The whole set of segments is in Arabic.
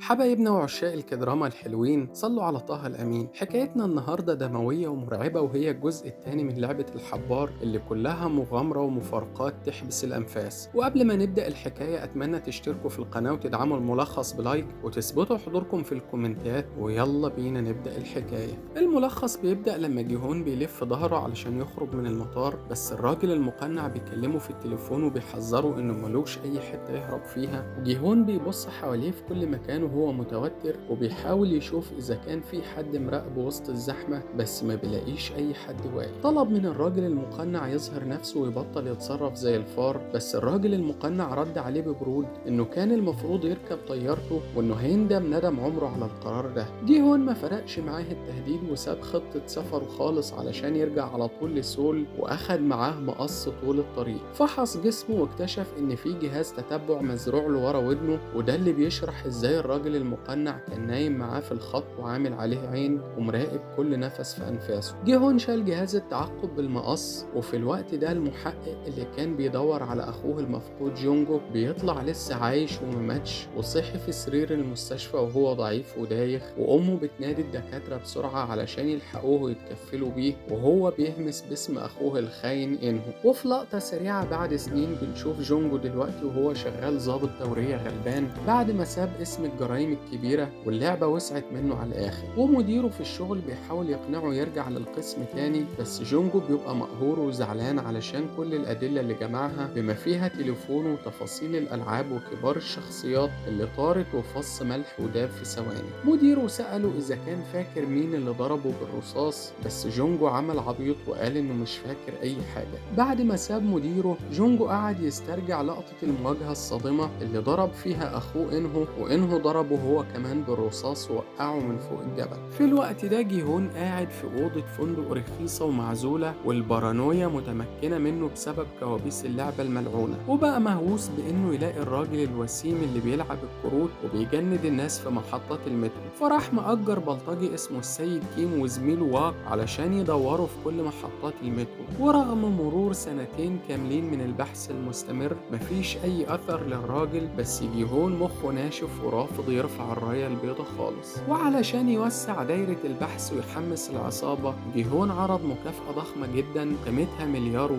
حبايبنا وعشاق الكدراما الحلوين صلوا على طه الأمين. حكايتنا النهاردة دموية ومرعبة، وهي الجزء الثاني من لعبة الحبار اللي كلها مغامرة ومفارقات تحبس الأنفاس. وقبل ما نبدأ الحكاية أتمنى تشتركوا في القناة وتدعموا الملخص بلايك وتثبتوا حضوركم في الكومنتات، ويلا بينا نبدأ الحكاية. الملخص بيبدأ لما جيهون بيلف ظهره علشان يخرج من المطار، بس الراجل المقنع بيكلمه في التليفون وبيحذره إنه ملوش أي حتة يهرب فيها. وجيهون بيبص حواليه في كل مكان وهو متوتر، وبيحاول يشوف إذا كان في حد مراقبه وسط الزحمة، بس ما بيلاقيش أي حد واقف. طلب من الراجل المقنع يظهر نفسه ويبطل يتصرف زي الفار، بس الراجل المقنع رد عليه ببرود إنه كان المفروض يركب طيارته وإنه هيندم ندم عمره على القرار ده. جيهون ما فرقش معاه التهديد وساب خطة سفره خالص علشان يرجع على طول لسول، وأخد معاه مقص طول الطريق. فحص جسمه واكتشف إن في جهاز تتبع مزروع له ورا ودنه، وده اللي بيشرح إزاي الراجل المقنع كان نايم معاه في الخط وعامل عليه عين ومراقب كل نفس في أنفاسه. جيهون شال جهاز التعقب بالمقص، وفي الوقت ده المحقق اللي كان بيدور على أخوه المفقود جونجو بيطلع لسه عايش ومماتش، وصحي في سرير المستشفى وهو ضعيف ودايخ، وأمه بتنادي الدكاترة بسرعة علشان يلحقوه ويتكفلوا بيه، وهو بيهمس باسم أخوه الخاين إنهو. وفي لقطة سريعة بعد سنين بنشوف جونجو دلوقتي وهو شغال ضابط دورية غلبان بعد ما ساب اسم الجرايم الكبيرة واللعبة وسعت منه على الآخر. ومديره في الشغل بيحاول يقنعه يرجع للقسم تاني، بس جونجو بيبقى مقهور وزعلان علشان كل الأدلة اللي جمعها بما فيها تليفونه وتفاصيل الألعاب وكبار الشخصيات اللي طارت وفص ملح وداب في ثواني. مديره سأله إذا كان فاكر مين اللي ضربه بالرصاص، بس جونجو عمل عبيط وقال إنه مش فاكر أي حاجة. بعد ما ساب مديره، جونجو قعد يسترجع لقطة المواجهة الصادمة اللي ضرب فيها أخوه وإنهو ضربه هو كمان بالرصاص ووقعه من فوق الجبل. في الوقت ده جيهون قاعد في أوضة فندق رخيصة ومعزولة، والبارانويا متمكنة منه بسبب كوابيس اللعبة الملعونة، وبقى مهووس بإنه يلاقي الراجل الوسيم اللي بيلعب الكروت وبيجند الناس في محطات المترو. فراح مأجر بلطجي اسمه السيد كيم وزميله واق علشان يدوروا في كل محطات المترو. ورغم مرور سنتين كاملين من البحث المستمر مفيش أي أثر للراجل، بس جيهون مخه ناشف ورافض يرفع الراية البيضة خالص. وعلشان يوسع دايرة البحث ويحمس العصابة، جيهون عرض مكافأة ضخمة جدا قيمتها 1,5 مليار،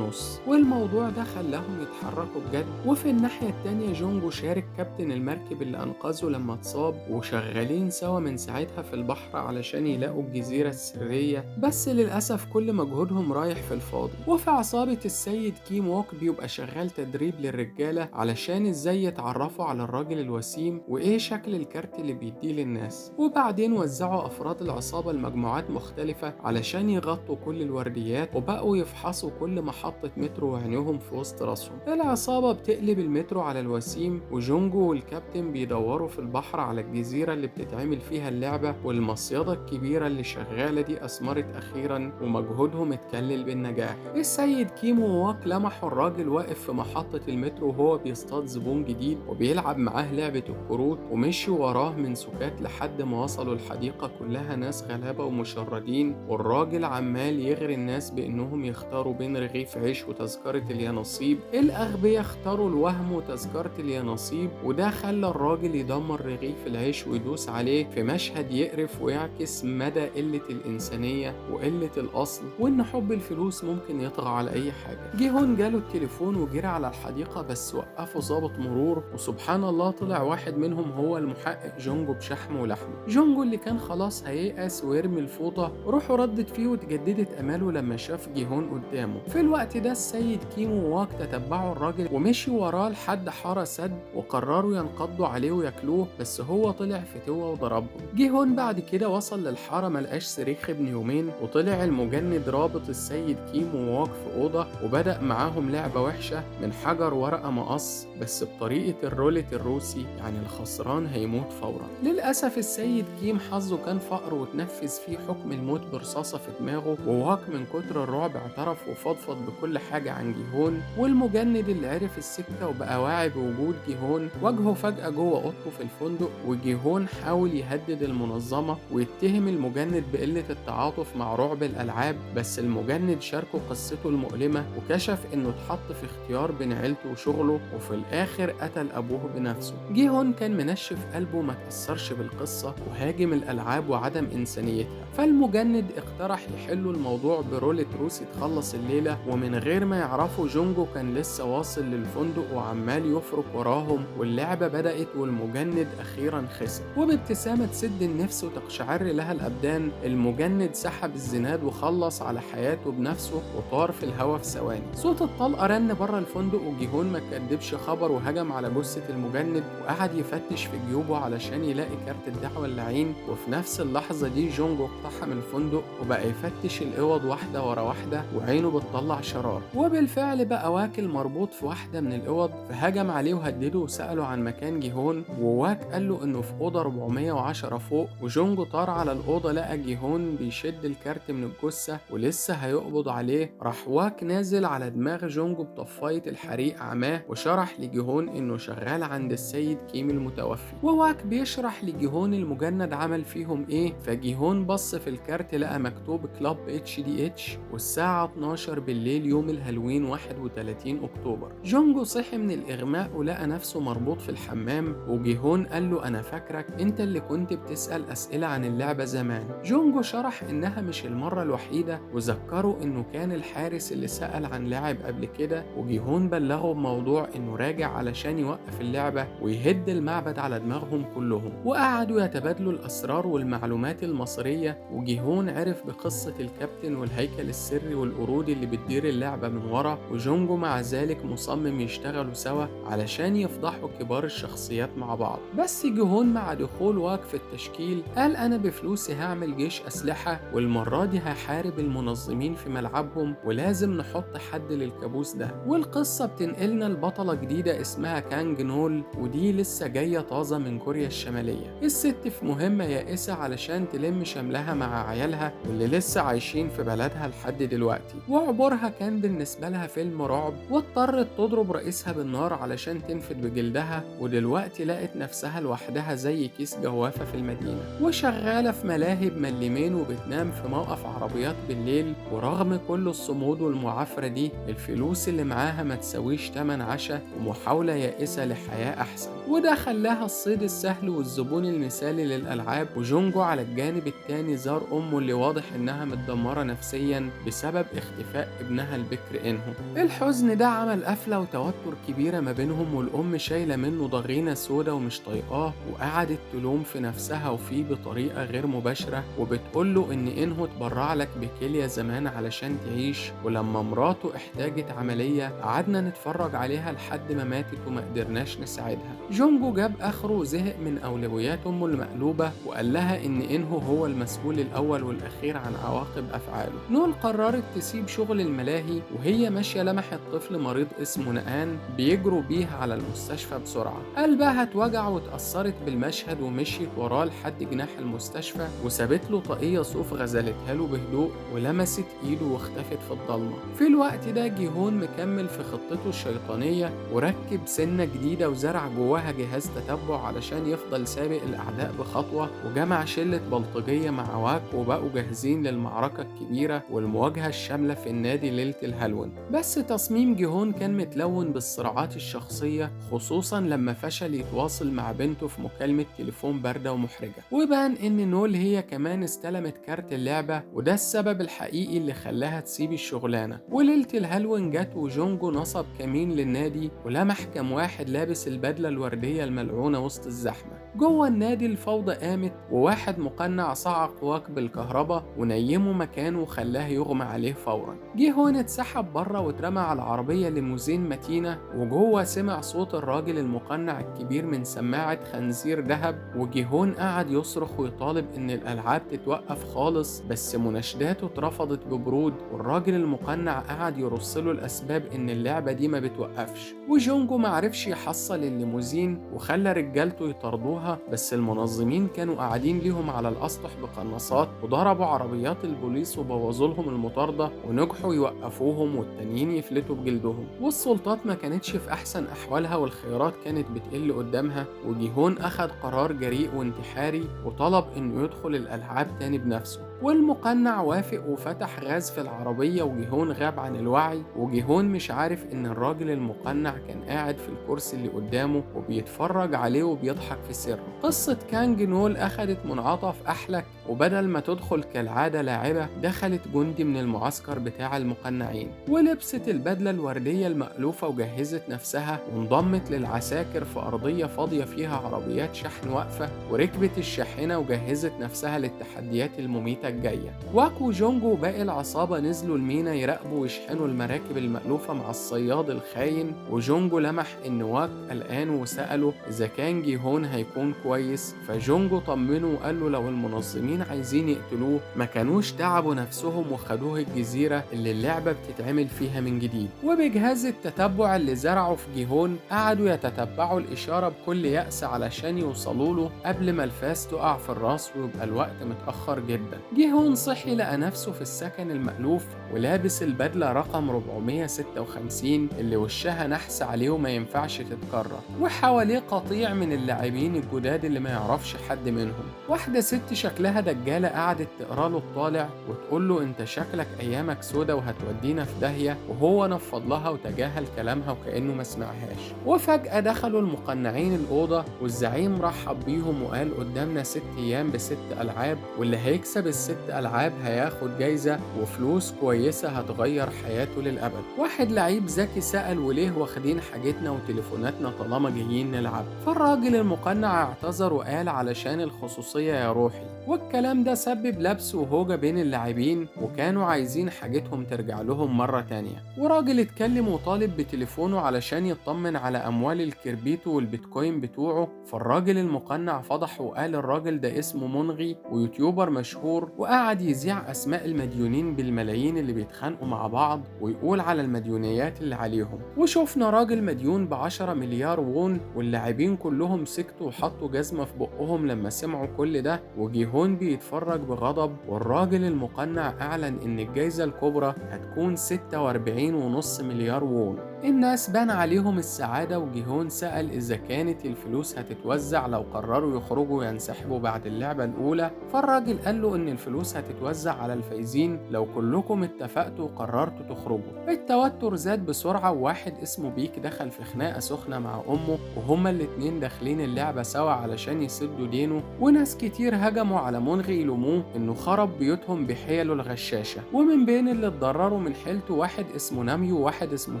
والموضوع ده خلاهم يتحركوا بجد. وفي الناحية التانية جونجو شارك كابتن المركب اللي أنقذه لما اتصاب، وشغالين سوا من ساعتها في البحر علشان يلاقوا الجزيرة السرية، بس للأسف كل مجهودهم رايح في الفاضي. وفي عصابة السيد كيم ووك بيبقى شغال تدريب للرجالة علشان ازاي يتعرفوا على الراجل الوسيم وايه شكل الكارت اللي بيديه للناس. وبعدين وزعوا أفراد العصابة لمجموعات مختلفة علشان يغطوا كل الورديات، وبقوا يفحصوا كل محطة مترو وعينيهم في وسط راسهم. العصابة بتقلب المترو على الوسيم، وجونجو والكابتن بيدوروا في البحر على الجزيرة اللي بتتعمل فيها اللعبة، والمصيدة الكبيرة اللي شغالة دي أثمرت أخيرا ومجهودهم اتكلل بالنجاح. السيد كيم وواك لمحوا الراجل واقف في محطة المترو وهو بيصطاد زبون جديد وبيلعب معاه لعبة الكروت، ومشوا وراه من سكات لحد ما وصلوا الحديقة كلها ناس غلابة ومشردين، والراجل عمال يغري الناس بإنهم يختاروا بين رغيف عيش وتذكرة اليانصيب. الأغبياء اختاروا الوهم وتذكرة اليانصيب، وده خلى الراجل يدمر رغيف العيش ويدوس عليه في مشهد يقرف ويعكس مدى قلة الإنسانية وقلة الأصل، وإن حب الفلوس ممكن يطغى على أي حاجة. جيهون جاله التليفون وجري على الحديقة، بس وقفه ضابط مرور، وسبحان الله طلع واحد منهم هو المحقق جونجو بشحمه ولحمه. جونجو اللي كان خلاص هييأس ويرمي الفوطة، روحه ردت فيه واتجددت أماله لما شاف جيهون قدامه. في الوقت ده السيد كيم وواك تتبعوا الراجل ومشوا وراه لحد حارة سد، وقرروا ينقضوا عليه وياكلوه، بس هو طلع فتوة وضربهم. جيهون بعد كده وصل للحارة ملقاش صريخ ابن يومين، وطلع المجند رابط السيد كيم وواك في أوضة وبدأ معاهم لعبة وحشة من حجر ورقة مقص، بس بطريقة الرولت الروسي، يعني الخسران هيموت فورا. للأسف السيد كيم حظه كان فقر وتنفذ فيه حكم الموت برصاصة في دماغه، وواك من كتر الرعب اعترف وفضفض بكل حاجة عن جيهون. والمجند اللي عرف السكة وبقى واعي بوجود جيهون واجهه فجأة جوه أوضته في الفندق، وجيهون حاول يهدد المنظمة ويتهم المجند بقلة التعاطف مع رعب الألعاب، بس المجند شاركه قصته المؤلمة وكشف إنه اتحط في اختيار بين عيلته وشغله، وفي الآخر قتل أبوه بنفسه. جيهون كان منشف قلبه ما تأثرش بالقصة وهاجم الألعاب وعدم إنسانيتها، فالمجند اقترح يحلوا الموضوع برولة روس يتخلص الليلة، ومن غير ما يعرفوا جونجو كان لسه واصل للفندق وعمال يفرك وراهم، واللعبة بدأت والمجند أخيرا خسر. وبابتسامة تسد النفس وتقشعر لها الأبدان، المجند سحب الزناد وخلص على حياته بنفسه وطار في الهوا في ثواني. صوت الطلقة رن بره الفندق وجيهون ما كدبش خبر وهجم على جثة المجند وقعد يفتش في جيوبه علشان يلاقي كارت الدعوة اللعين. وفي نفس اللحظة دي جونجو اقتحم الفندق وبقى يفتش الأوض واحدة ورا واحدة وعينه بتطلع شرار، وبالفعل بقى واكل مربوط في واحدة من الأوض، فهجم عليه وهدده وسأله عن مكان جيهون، وواك قال له إنه في أوضة 410 فوق. وجونجو طار على الأوضة لقى جيهون بيشد الكارت من الجثة ولسه هيقبض عليه، راح واك نازل على دماغ جونجو بطفاية الحريق عماه وشرح لجيهون إنه شغال عند السيد كيم المتوفي. وواك بيشرح لجيهون المجند عمل فيهم إيه، فجيهون بص في الكارت لقى مكتوب كلاب HDH والساعة 12 بالليل يوم الهالوين 31 أكتوبر. جونجو صحي من الإغماء ولقى نفسه مربوط في الحمام، وجيهون قال له أنا فاكرك أنت اللي كنت بتسأل أسئلة عن اللعبة زمان. جونجو شرح إنها مش المرة الوحيدة وذكره إنه كان الحارس اللي سأل عن لاعب قبل كده، وجيهون بلغه بموضوع إنه راجع علشان يوقف اللعبة ويهد المعبد على دماغهم كلهم. وقعدوا يتبادلوا الأسرار والمعلومات المصرية، وجيهون عرف بقصة الكابتن والهيكل السري والقرود اللي بتدير اللعبة من ورا، وجونجو مع ذلك مصمم يشتغلوا سوا علشان يفضحوا كبار الشخصيات مع بعض. بس جيهون مع دخول واك في التشكيل قال أنا بفلوسي هعمل جيش أسلحة، والمرة دي هحارب المنظمين في ملعبهم ولازم نحط حد للكابوس ده. والقصة بتنقلنا لبطلة جديدة اسمها كانج نول، ودي لسه جاية طازة من كوريا الشمالية. الست في مهمة يائسة علشان تلم شملها مع عيالها واللي لسه عايشين في بلدها لحد دلوقتي، وعبورها كان بالنسبة لها فيلم رعب، واضطرت تضرب رئيسها بالنار علشان تنفد بجلدها، ودلوقتي لقت نفسها لوحدها زي كيس جوافة في المدينة، وشغالة في ملاهي بملمين وبتنام في موقف عربيات بالليل. ورغم كل الصمود والمعافرة دي الفلوس اللي معاها ما تسويش تمن عشاء ومحاولة يائسة لحياة أحسن، وده خلاها الصيد السهل والزبون المثالي للألعاب. وجونجو على الجانب التاني زار أمه اللي واضح إنها متدمرة نفسيا بسبب اختفاء ابنها البكر إنهو. الحزن ده عمل قفلة وتوتر كبيرة ما بينهم، والأم شايلة منه ضغينة سودا ومش طايقاه، وقعدت تلوم في نفسها وفيه بطريقة غير مباشرة، وبتقوله إن إنهو اتبرع لك بكلية زمان علشان تعيش، ولما مراته احتاجت عملية قعدنا نتفرج عليها لحد ما ماتت وما قدرناش نساعدها. جونجو جاب آخره وزهق من أولويات أمه المقلوبة وقال لها إن إنهو هو المسؤول الأول والأخير عن عواقب أفعاله. نول قررت تسيب شغل الملاهي وهي ماشية لمحت طفل مريض اسمه نقان بيجروا بيه على المستشفى بسرعة. قلبها اتوجع واتأثرت بالمشهد ومشيت وراه لحد جناح المستشفى وسابت له طاقية صوف غزلتها له بهدوء ولمست إيده واختفت في الضلمة. في الوقت ده جيهون مكمل في خطته الشيطانية وركب سنة جديدة وزرع جواها جهاز تتبع علشان يفضل سابق الأعداء بخطوة، وجمع شلة بلطجية مع واك وبقوا جاهزين للمعركة الكبيرة والمواجهة الشاملة في النادي ليلة الهالوين. بس تصميم جيهون كان متلون بالصراعات الشخصية، خصوصا لما فشل يتواصل مع بنته في مكالمة تليفون باردة ومحرجة، وبان إن نول هي كمان استلمت كارت اللعبة، وده السبب الحقيقي اللي خلاها تسيب الشغلانة. وليلة الهالوين جت وجونجو نصب كمين للنادي ولمح كام واحد لابس البدلة الوردية الملعونة وسط الزحمة. جوه النادي الفوضى قامت وواحد مقنع صعق واك بالكهرباء ونيمه مكانه وخلاه يغمى عليه فورا. جيهون اتسحب بره واترمى على عربية ليموزين متينة، وجوه سمع صوت الراجل المقنع الكبير من سماعة خنزير ذهب، وجيهون قعد يصرخ ويطالب ان الالعاب تتوقف خالص، بس مناشداته اترفضت ببرود، والراجل المقنع قعد يرصله الاسباب ان اللعبة دي ما بتوقفش. وجونجو معرفش يحصل الليموزين وخلى رجالته يطردوها، بس المنظمين كانوا قاعدين ليهم على الأسطح بقناصات وضربوا عربيات البوليس وبوظوا لهم المطاردة ونجحوا يوقفوهم والتانيين يفلتوا بجلدهم. والسلطات ما كانتش في أحسن أحوالها والخيارات كانت بتقل قدامها، وجيهون أخد قرار جريء وانتحاري وطلب إنه يدخل الألعاب تاني بنفسه. والمقنع وافق وفتح غاز في العربية، وجيهون غاب عن الوعي، وجيهون مش عارف إن الراجل المقنع كان قاعد في الكرسي اللي قدامه وبيتفرج عليه وبيضحك في سر. قصة كانج نول أخدت منعطف أحلك، وبدل ما تدخل كالعادة لاعبة دخلت جندي من المعسكر بتاع المقنعين، ولبست البدلة الوردية المألوفة وجهزت نفسها وانضمت للعساكر في أرضية فاضية فيها عربيات شحن واقفة، وركبت الشاحنة وجهزت نفسها للتحديات المميتة الجاية. واك وجونجو وباقي العصابة نزلوا المينا يراقبوا ويشحنوا المراكب المألوفة مع الصياد الخاين، وجونجو لمح إن واك قلقان وسأله إذا كان جيهون هيكون كويس، فجونجو طمنه وقال له لو المنظمين عايزين يقتلوه ما كانوش تعبوا نفسهم وخدوه الجزيرة اللي اللعبة بتتعمل فيها من جديد. وبجهاز التتبع اللي زرعه في جيهون قعدوا يتتبعوا الإشارة بكل يأس علشان يوصلوا له قبل ما الفاس تقع في الراس ويبقى الوقت متأخر جدا. جيهون صحي لقى نفسه في السكن المألوف ولابس البدلة رقم 456 اللي وشها نحس عليه وما ينفعش تتكرر، وحواليه قطيع من اللاعبين الجداد اللي ما يعرفش حد منهم. واحدة ست شكلها دجالة قعدت تقرا له الطالع وتقول له انت شكلك ايامك سودا وهتودينا في داهية، وهو نفض لها وتجاهل كلامها وكأنه ما سمعهاش. وفجأة دخلوا المقنعين الأوضة والزعيم رحب بيهم وقال قدامنا 6 أيام ب6 ألعاب، واللي هيكسب ال6 ألعاب هياخد جايزة وفلوس كويسة هتغير حياته للأبد. واحد لعيب ذكي سأل وليه واخدين حاجتنا وتليفوناتنا طالما جايين نلعب، فالراجل المقنع اعتذر وقال علشان الخصوصية يا روحي، والكلام ده سبب لبس وهوجة بين اللاعبين وكانوا عايزين حاجتهم ترجع لهم مرة تانية. وراجل اتكلم وطالب بتليفونه علشان يطمن على أموال الكربيتو والبيتكوين بتوعه، فالراجل المقنع فضح وقال الراجل ده اسمه منغي ويوتيوبر مشهور، وقعد يذيع أسماء المديونين بالملايين اللي بيتخانقوا مع بعض ويقول على المديونيات اللي عليهم. وشوفنا راجل مديون ب10 مليار وون، واللاعبين كلهم سكتوا وحطوا جزمة في بقهم لما سمعوا كل ده، وجيهون بيتفرج بغضب. والراجل المقنع أعلن إن الجايزة الكبرى هتكون 46.5 مليار وون. الناس بان عليهم السعادة، وجيهون سأل إذا كانت الفلوس هتتوزع لو قرروا يخرجوا وينسحبوا بعد اللعبة الأولى، فالراجل قال له إن الفلوس هتتوزع على الفايزين لو كلكم اتفقتوا وقررتوا تخرجوا. التوتر زاد بسرعة، وواحد اسمه بيك دخل في خناقة سخنة مع أمه، وهما الاتنين داخلين اللعبة سوا علشان يسدوا دينه، وناس كتير هجموا على منغي يلوموه إنه خرب بيوتهم بحيله الغشاشة. ومن بين اللي اتضرروا من حيلته واحد اسمه ناميو وواحد اسمه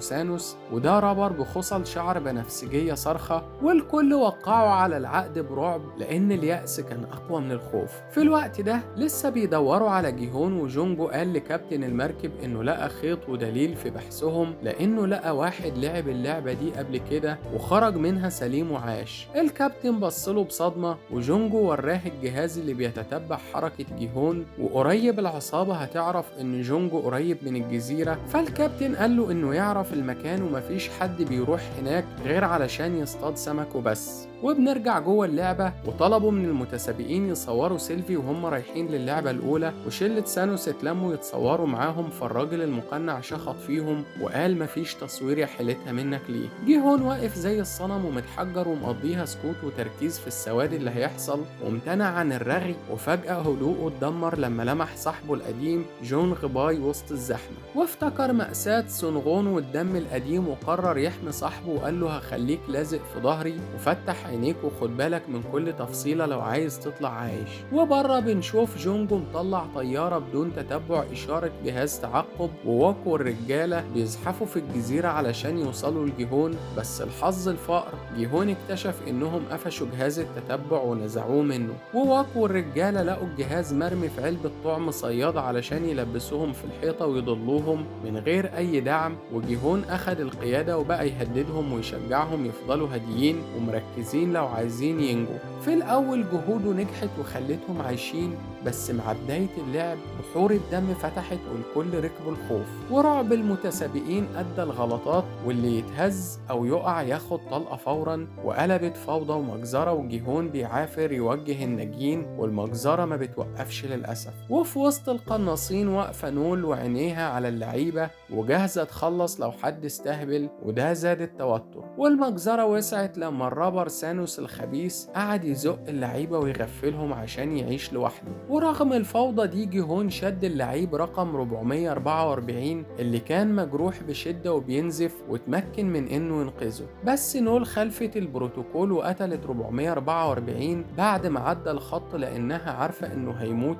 سانوس، وده رابر بخصل شعر بنفسجية صارخة، والكل وقعوا على العقد برعب لأن اليأس كان أقوى من الخوف. في الوقت ده لسه بيدوروا على جيهون، وجونجو قال لكابتن المركب إنه لقى خيط ودليل في بحثهم، لأنه لقى واحد لعب اللعبة دي قبل كده وخرج منها سليم وعاش. الكابتن بصله بصدمة، وجونجو وراه الجهاز اللي بيتتبع حركة جيهون، وقريب العصابة هتعرف إن جونجو قريب من الجزيرة، فالكابتن قال له إنه يعرف المكان ومفيش حد بيروح هناك غير علشان يصطاد سمك وبس. وبنرجع جوه اللعبة، وطلبوا من المتسابقين يصوروا سيلفي وهم رايحين للعبة الأولى، وشلة سانوس اتلموا يتصوروا معاهم، فالراجل المقنع شخط فيهم وقال مفيش تصوير يا حيلتها منك ليه. جيهون واقف زي الصنم ومتحجر ومقضيها سكوت وتركيز في السواد اللي هيحصل، وامتنع عن الرغي، وفجأة هدوءه اتدمر لما لمح صاحبه القديم جون غباي وسط الزحمة، وافتكر مأساة سونغون والدم القديم، وقرر يحمي صاحبه وقال له هخليك لازق في ظهري، وفتح عينيك وخد بالك من كل تفصيلة لو عايز تطلع عايش. وبره بنشوف جونجو مطلع طيارة بدون تتبع إشارة جهاز تعقب، وواكو والرجالة بيزحفوا في الجزيرة علشان يوصلوا لجيهون، بس الحظ الفقر جيهون اكتشف إنهم قفشوا جهاز التتبع ونزعوه منه، وواكو والرجالة لقوا الجهاز مرمي في علبة طعم صياد علشان يلبسوهم في الحيطة ويضلوهم من غير أي دعم، وجيهون أخد القيادة وبقى يهددهم ويشجعهم يفضلوا هاديين ومركزين لو عايزين ينجوا. في الأول جهوده نجحت وخلتهم عايشين، بس مع بداية اللعب بحور الدم فتحت والكل ركبوا الخوف، ورعب المتسابقين أدى الغلطات، واللي يتهز أو يقع ياخد طلقة فورا، وقلبت فوضى ومجزرة، وجيهون بيعافر يوجه الناجين والمجزرة ما بتوقفش للأسف. وفي وسط القناصين واقفة نول وعينيها على اللعيبة وجاهزة تخلص لو حد استهبل، وده زاد التوتر. والمجزرة وسعت لما الرابر سانوس الخبيث قعد يزق اللعيبة ويغفلهم عشان يعيش لوحده. ورغم الفوضى دي جيهون شد اللعيب رقم 444 اللي كان مجروح بشدة وبينزف وتمكن من انه ينقذه. بس نول خلفت البروتوكول وقتلت 444 بعد ما عدى الخط لانها عارفة انه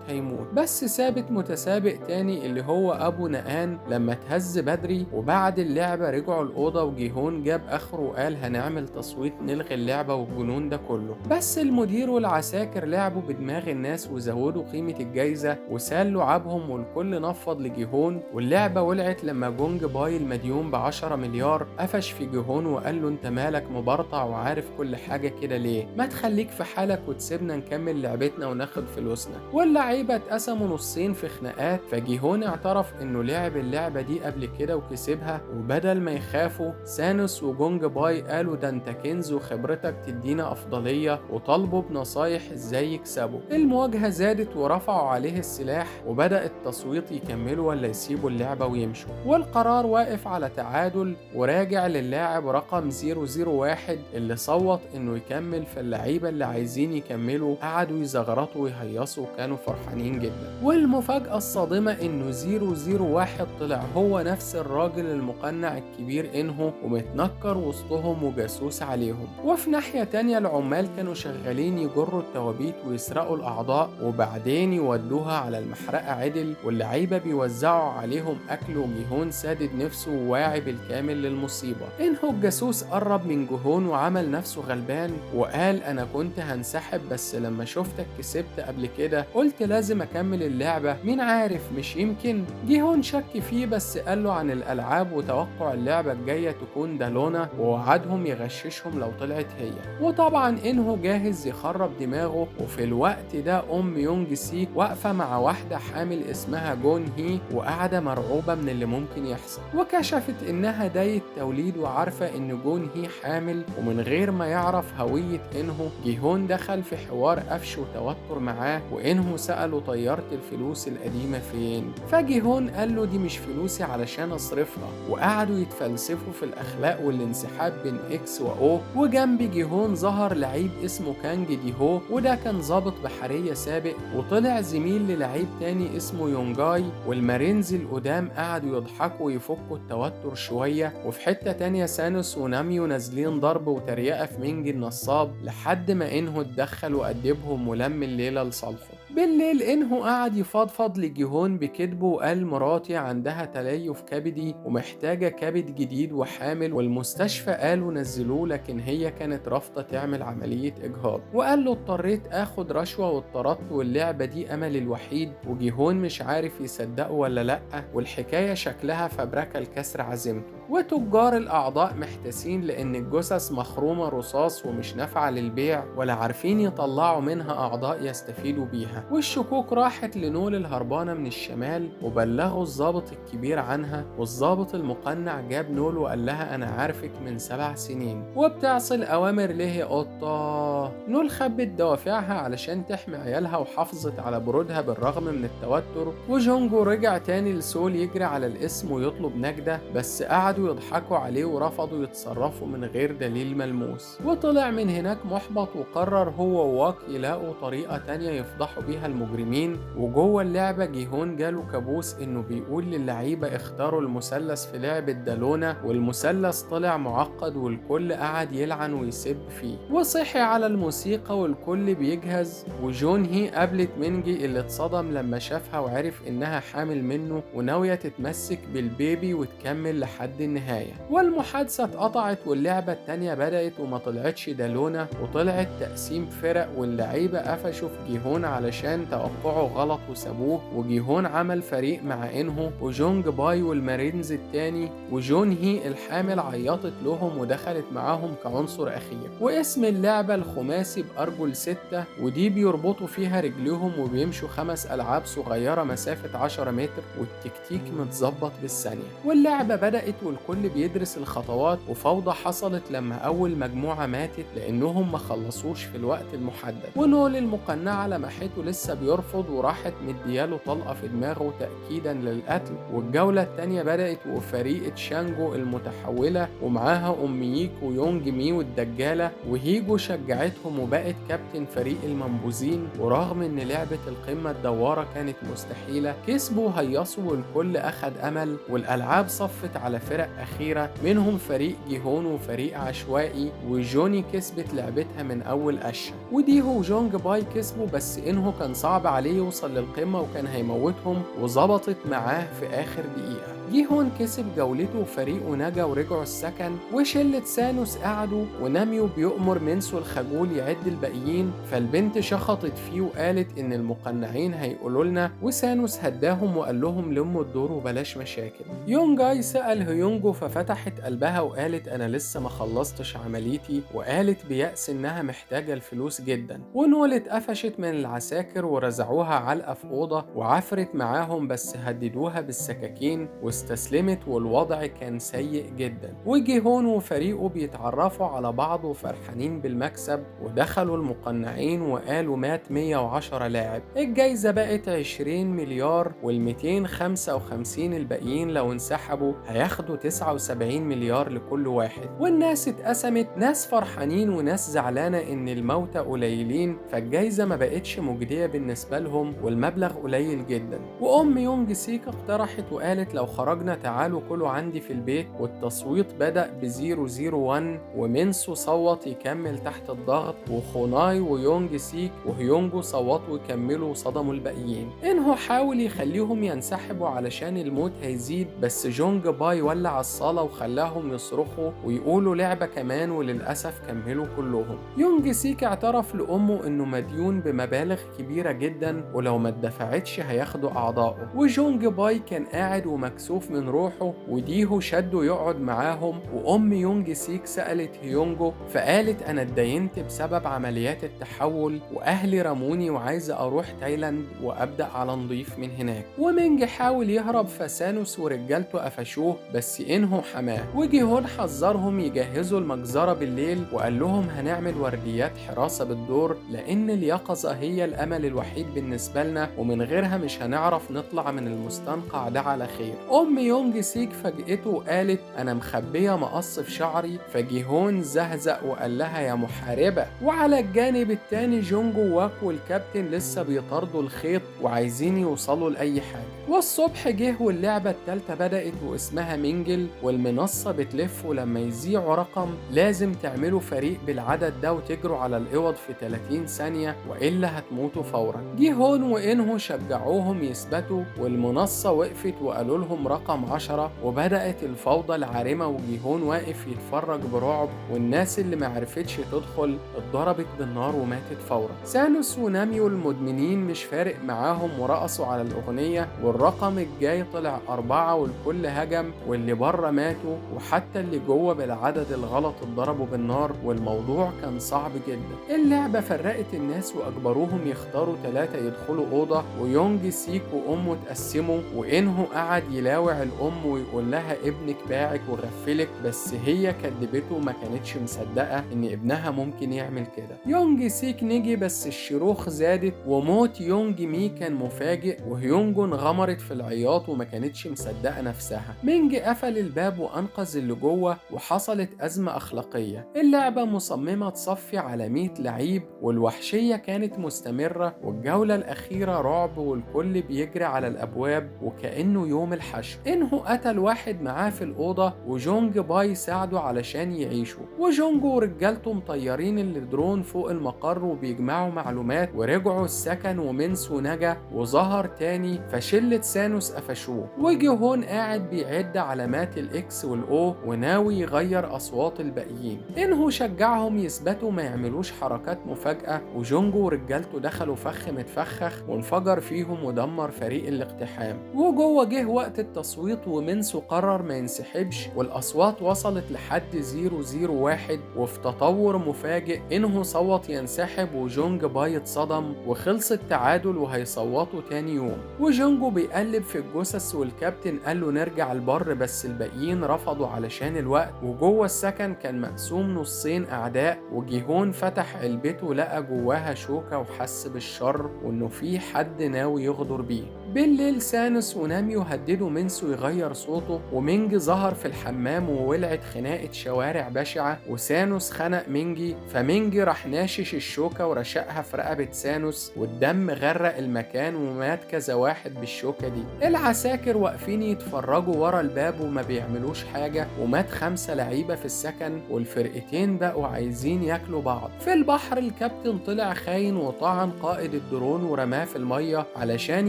هيموت. بس سابت متسابق تاني اللي هو ابو نقان لما اتهز بدري. وبعد اللعبة رجعوا الأوضة وجيهون جاب آخره وقال هنعمل تصويت نلغي اللعبة والجنون ده كله. بس المدير والعساكر لعبوا بدماغ الناس وزودوا قيمة الجايزة وسالوا لعبهم والكل نفض لجيهون. واللعبة ولعت لما جونج باي المديون ب10 مليار قفش في جيهون وقال له انت مالك مبرطع وعارف كل حاجة كده ليه؟ ما تخليك في حالك وتسيبنا نكمل لعبتنا وناخد فلوسنا. واللعيبة اتقسموا نصين في خناقات. فجيهون اعترف انه لعب اللعبة دي قبل كده وكسبها. وبدل ما يخافوا سانوس وجونج باي قالوا ده انت كنز وخبرتك تدينا افضلية وطالبوا بنصايح ازاي يكسبوا. المواجهة زادت ورفعوا عليه السلاح وبدأ التصويت يكملوا ولا يسيبوا اللعبة ويمشوا. والقرار واقف على تعادل وراجع للاعب رقم 001 اللي صوت انه يكمل. فاللعيبة اللي عايزين يكملوا قعدوا يزغرطوا ويهيصوا وكانوا فرحانين جدا. والمفاجأة الصادمة انه 001 طلع هو نفس الراجل المقنع الكبير انهو ومتنكر وسطهم وجاسوس عليهم. وفي ناحية تانية العمال كانوا شغالين يجروا التوابيت ويسرقوا الأعضاء وبعدين يودوها على المحرقة عدل. واللعيبة بيوزعوا عليهم أكل وجيهون سادد نفسه وواعي بالكامل للمصيبة. انهو الجاسوس قرب من جيهون وعمل نفسه غلبان وقال أنا كنت هنسحب بس لما شفتك كسبت قبل كده قلت لازم أكمل اللعبة مين عارف مش يمكن. جيهون شك فيه بس قال له عن الألعاب وتوقع اللعبة الجاية تكون دالونا ووعدهم يغششهم لو طلعت هي. وطبعا انهو جاهز يخرب دماغه. وفي الوقت ده يونج سيك واقفة مع واحدة حامل اسمها جون هي وقاعدة مرعوبة من اللي ممكن يحصل. وكشفت انها داية توليد وعارفة ان جون هي حامل. ومن غير ما يعرف هوية انهو جيهون دخل في حوار قفش وتوتر معاه وانهو سأله طيرت الفلوس القديمة فين. فجيهون قال له دي مش فلوسي علشان اصرفها. وقعدوا يتفلسفوا في الاخلاق والانسحاب بين اكس واو. وجنب جيهون ظهر لعيب اسمه كانج دي هو وده كان ضابط بحرية سابق وطلع زميل للعيب تاني اسمه يونجاي. والمارينز القدام قعدوا يضحكوا ويفكوا التوتر شوية. وفي حتة تانية سانوس وناميو نازلين ضرب وتريقة في مينج النصاب لحد ما انهو اتدخل وأدبهم ولم الليلة لصالحه. بالليل انهو قعد يفضفض لجيهون بكدبه وقال مراتي عندها تليف كبدي ومحتاجة كبد جديد وحامل والمستشفى قالوا نزلوه لكن هي كانت رافضة تعمل عملية إجهاض. وقال له اضطريت اخد رشوة واضطردت واللعبة دي أمل الوحيد. وجيهون مش عارف يصدقه ولا لأ والحكاية شكلها فبركة الكسر عزيمته. وتجار الأعضاء محتاسين لأن الجثث مخرومة رصاص ومش نافعة للبيع ولا عارفين يطلعوا منها أعضاء يستفيدوا بيها. والشكوك راحت لنول الهربانة من الشمال وبلغوا الضابط الكبير عنها. والضابط المقنع جاب نول وقال لها أنا عارفك من 7 سنين وبتعصي الأوامر ليه يا قطة. نول خبت دوافعها علشان تحمي عيالها وحافظت على برودها بالرغم من التوتر. وجونجو رجع تاني لسول يجري على الاسم ويطلب نجدة بس قعدوا يضحكوا عليه ورفضوا يتصرفوا من غير دليل ملموس. وطلع من هناك محبط وقرر هو وواك يلاقوا طريقة تانية يفضحوا بيها المجرمين. وجوه اللعبة جيهون جاله كابوس انه بيقول للعيبة اختاروا المثلث في لعبة دالونا والمثلث طلع معقد والكل قعد يلعن ويسب فيه. وصحي على الموسيقى والكل بيجهز. وجون هي قابلت مينجي اللي اتصدم لما شافها وعرف انها حامل منه وناوية تتمسك بالبيبي وتكمل لحد النهاية. والمحادثة اتقطعت واللعبة التانية بدأت وما طلعتش دالونا وطلعت تقسيم فرق. واللعيبة قفشوا في جيهون علشان توقعوا غلط وسابوه. وجيهون عمل فريق مع انهو وجونج باي والمارينز التاني. وجون هي الحامل عيطت لهم ودخلت معاهم كعنصر أخير. واسم اللعبة الخماسي بأرجل 6 ودي بيربطوا فيها رجليهم وبيمشوا 5 ألعاب صغيرة مسافة 10 متر والتكتيك متظبط بالثانية. واللعبة بدأت والكل بيدرس الخطوات، وفوضى حصلت لما أول مجموعة ماتت لأنهم ما خلصوش في الوقت المحدد. ونول المقنعة لمحته لسه بيرفض وراحت مدياله طلقة في دماغه تأكيدا للقتل. والجولة التانية بدأت وفريق تشانجو المتحولة ومعاها أم ييكو يونج مي والدجالة، وهيجو شجعتهم وبقت كابتن فريق المنبوذين. ورغم إن لعبة القمة الدوارة كانت مستحيلة، كسبوا هيصوا والكل أخد أمل، والألعاب صفت على فرق أخيرة منهم فريق جيهون وفريق عشوائي، وجوني كسبت لعبتها من أول قشة. وديهو وجونج باي كسبوا، بس إنهو كان صعب عليه يوصل للقمة وكان هيموتهم، وظبطت معاه في آخر دقيقة. جيهون كسب جولته وفريقه نجا ورجعوا السكن، وشلة سانوس قعدوا، وناميو بيؤمر منسو الخجول يعد الباقيين. فالبنت شخطت فيه وقالت إن المقنعين هيقولوا لنا، وسانوس هداهم وقال لهم لموا الدور وبلاش مشاكل. يونجاي سأل هيونجو ففتحت قلبها وقالت أنا لسه ما خلصتش عمليتي، وقالت بيأس إنها محتاجة الفلوس جدا. ونول اتقفشت من العساكر ورزعوها علقة في أوضة وعفرت معاهم، بس هددوها بالسكاكين واستسلمت، والوضع كان سيء جدا. وجيهون وفريقه بيتعرفوا على بعض وفرحانين بالمكسب، ودخلوا المقنعين وقالوا مات 110 لاعب. الجايزة بقت 20 مليار، وال255 الباقيين لو انسحبوا هياخدوا 79 مليار لكل واحد. والناس اتقسمت، ناس فرحانين وناس زعلانة ان الموتى قليلين، فالجايزة ما بقتش مجدية بالنسبة لهم والمبلغ قليل جدا. وأم يونج سيك اقترحت وقالت لو خرجنا تعالوا كلوا عندي في البيت. والتصويت بدأ ب001، ومنسو صوت يكمل تحت الضغط، وخوناي ويونج سيك وهيونجو صوتوا يكملوا وصدموا الباقيين. إنهو حاول يخليهم ينسحبوا علشان الموت هيزيد، بس جونج باي ولع الصالة وخلاهم يصرخوا ويقولوا لعبة كمان، وللأسف كملوا كلهم. يونج سيك اعترف لأمه إنه مديون بمبالغ كبيرة جدا، ولو ما اتدفعتش هياخدوا أعضائه. وجونج باي كان قاعد ومكسوف من روحه، وديهو شده يقعد معاهم. وأم يونج سيك سألت هيونجو فقالت أنا اتدينت بسبب عمليات التحول، وأهلي رموني وعايزة أروح تايلاند وأبدأ على نضيف من هناك. ومينج حاول يهرب فسانوس ورجالته قفشوه، بس إنهو حماه. وجيهون حذرهم يجهزوا المجزرة بالليل، وقال لهم هنعمل ورديات حراسة بالدور، لأن اليقظة هي الأمل الوحيد بالنسبة لنا، ومن غيرها مش هنعرف نطلع من المستنقع ده على خير. أم يونج سيك فاجئته وقالت أنا مخبية مقص في شعري، فجيهون زهزق وقال لها يا محاربة. وعلى الجانب التاني جونجو واك والكابتن لسه بيطاردوا الخيط وعايزين يوصلوا لأي حاجة. والصبح جه واللعبة التالتة بدأت واسمها مينجل، والمنصة بتلف، ولما يذيعوا رقم لازم تعملوا فريق بالعدد ده وتجروا على الأوض في 30 ثانية وإلا هتموتوا فورا. جيهون وإنهو شجعوهم يثبتوا، والمنصة وقفت وقالوا لهم رقم 10، وبدأت الفوضى العارمة. وجيهون واقف يتفرج برعب، والناس اللي معرفتش تدخل اتضربت بالنار وماتت فورا. سانوس وناميو المدمنين مش فارق معاهم ورقصوا على الأغنية، والرقم الجاي طلع 4 والكل هجم، واللي بره ماتوا، وحتى اللي جوه بالعدد الغلط اتضربوا بالنار، والموضوع كان صعب جدا. اللعبة فرقت الناس وأجبروهم يختاروا 3 يدخلوا أوضة، ويونج سيك وأمه اتقسموا، وإنهو قعد يلاوع الأم ويقول لها ابنك باعك وغفلك، بس هي كدبته ما كانتش مصدقة إن ابنها ممكن يعمل كده. يونج سيك نجي بس الشروخ زادت، وموت يونج مي كان مفاجئ، وهيونجو انغمرت في العياط وما كانتش مصدقة نفسها. مينج قفل الباب وأنقذ اللي جوه، وحصلت أزمة أخلاقية. اللعبة مصممة تصفي على 100 لعيب، والوحشية كانت مستمرة، والجولة الأخيرة رعب والكل بيجري على الأبواب وكأنه يوم الحشر. إنهو قتل واحد معاه في الأوضة، وجونج باي ساعده علشان يعيشوا. وجونجو ورجالته مطيرين الدرون فوق المقر وبيجمعوا معلومات، ورجعوا السكن ومنسو نجا وظهر تاني، فشلة سانوس قفشوه. وجيهون قاعد بيعد علامات الإكس والأو وناوي يغير أصوات الباقيين. إنهو شجعهم يثبتوا ما يعملوش حركات مفاجأة، وجونجو ورجالته دخلوا فخ متفخخ وانفجر فيهم ودمر فريق الاقتحام. وجوه جه وقت التصويت ومينسو قرر ما ينسحبش، والأصوات وصلت لحد 001، وفي تطور مفاجئ إنه صوت ينسحب وجونج باي اتصدم وخلص التعادل وهيصوتوا تاني يوم. وجونجو بيقلب في الجثث والكابتن قال له نرجع البر، بس الباقيين رفضوا علشان الوقت، وجوه السكن كان مقسوم نصين أعداء، وجيهون فتح علبته لقى جواها شوكة وحس بالشر وإنه في حد ناوي يغدر بيه. بالليل سانوس ونامي يهددوا مينسو يغير صوته، ومينج ظهر في الحمام وولعت خناقة شوارع بشعة، وسانوس خنق مينجي، فمينجي راح ناشش الشوكة ورشقها في رقبة سانوس، والدم غرق المكان ومات كذا واحد بالشوكة دي. العساكر واقفين يتفرجوا ورا الباب وما بيعملوش حاجة، ومات 5 لعيبة في السكن، والفرقتين بقوا عايزين ياكلوا بعض. في البحر الكابتن طلع خاين وطعن قائد الدرون ورماه في المية علشان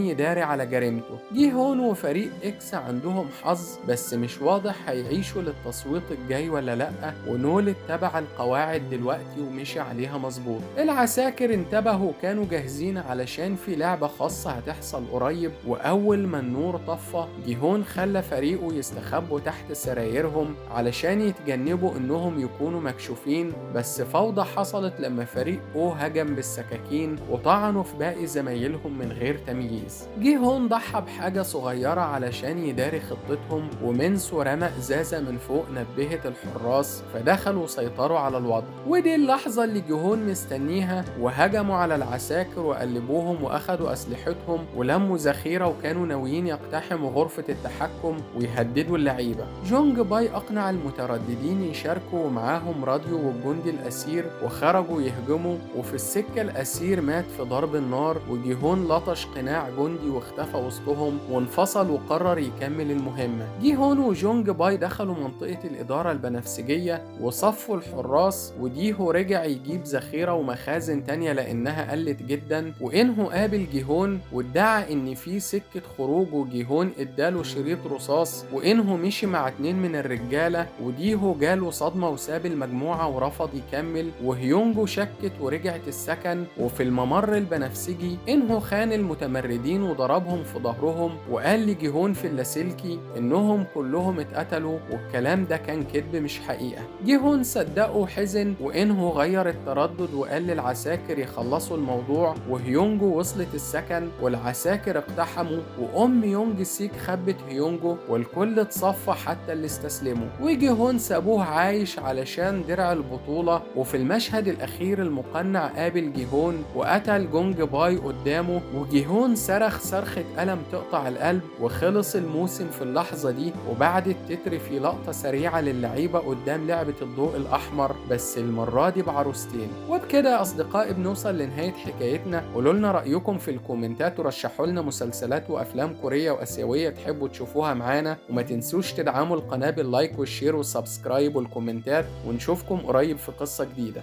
يداري على جريمته. جيهون وفريق اكس عندهم حظ، بس مش واضح هيعيشوا للتصويت الجاي ولا لأ، ونول اتبع القواعد دلوقتي ومشي عليها مظبوط. العساكر انتبهوا كانوا جاهزين علشان في لعبة خاصة هتحصل قريب، وأول ما النور طفى جيهون خلى فريقه يستخبوا تحت سرايرهم علشان يتجنبوا انهم يكونوا مكشوفين، بس فوضى حصلت لما فريق او هجم بالسكاكين وطعنوا في باقي زمايلهم من غير تمييز. جيهون ضحى بحاجة صغيرة علشان يداري خطتهم، ومينسو رمى ازازة من فوق نبهت الحراس فدخلوا وسيطروا على الوضع. ودي اللحظة اللي جيهون مستنيها، وهجموا على العساكر وقلبوهم واخدوا اسلحتهم ولموا ذخيرة، وكانوا ناويين يقتحموا غرفة التحكم ويهددوا اللعيبة. جونج باي أقنع المترددين يشاركوا معاهم راديو والجندي الأسير، وخرجوا يهجموا، وفي السكة الأسير مات في ضرب النار، وجيهون لطش قناع جندي واختفى وسطهم وانفصل وقرر يكمل المهمة. جيهون وجونج باي دخلوا منطقة الإدارة البنفسجية وصفوا الحراس، وديهو رجع يجيب ذخيرة ومخازن تانية لأنها قلت جدا، وإنه قابل جيهون وادعى إن في سكة خروج، وجيهون اداله شريط رصاص، وإنه مشي مع 2 من الرجالة، وديهو جاله صدمة وساب المجموعة ورفض يكمل، وهيونجو شكت ورجعت السكن. وفي الممر البنفسجي إنه خان المتمردين وضربهم في ظهرهم، وقال لجيهون في اللاسلكي إنهم كلهم اتقتلوا، والكلام ده كان كذب مش حقيقة. جيهون صدقه وحزن، وإنه غير التردد وقال للعساكر يخلصوا الموضوع، وهيونجو وصلت السكن والعساكر اقتحموا، وأم يونج سيك خبت هيونجو، والكل اتصفى حتى اللي استسلموا، وجيهون سابوه عايش علشان درع البطولة. وفي المشهد الأخير المقنع قابل جيهون وقتل جونج باي قدامه، وجيهون صرخ صرخة ألم تقطع القلب، وخلص الموسم في اللحظة دي. وبعد التتر في لقطة سريعة للعيبة قدام لعبة الضوء الأحمر، بس المرة دي بعروستين. وبكده يا أصدقائي بنوصل لنهاية حكايتنا. قولوا لنا رأيكم في الكومنتات ورشحوا لنا مسلسلات وأفلام كورية وآسيوية تحبوا تشوفوها معانا، وما تنسوش تدعموا القناة باللايك والشير والسبسكرايب والكومنتات، ونشوفكم قريب في قصة جديدة.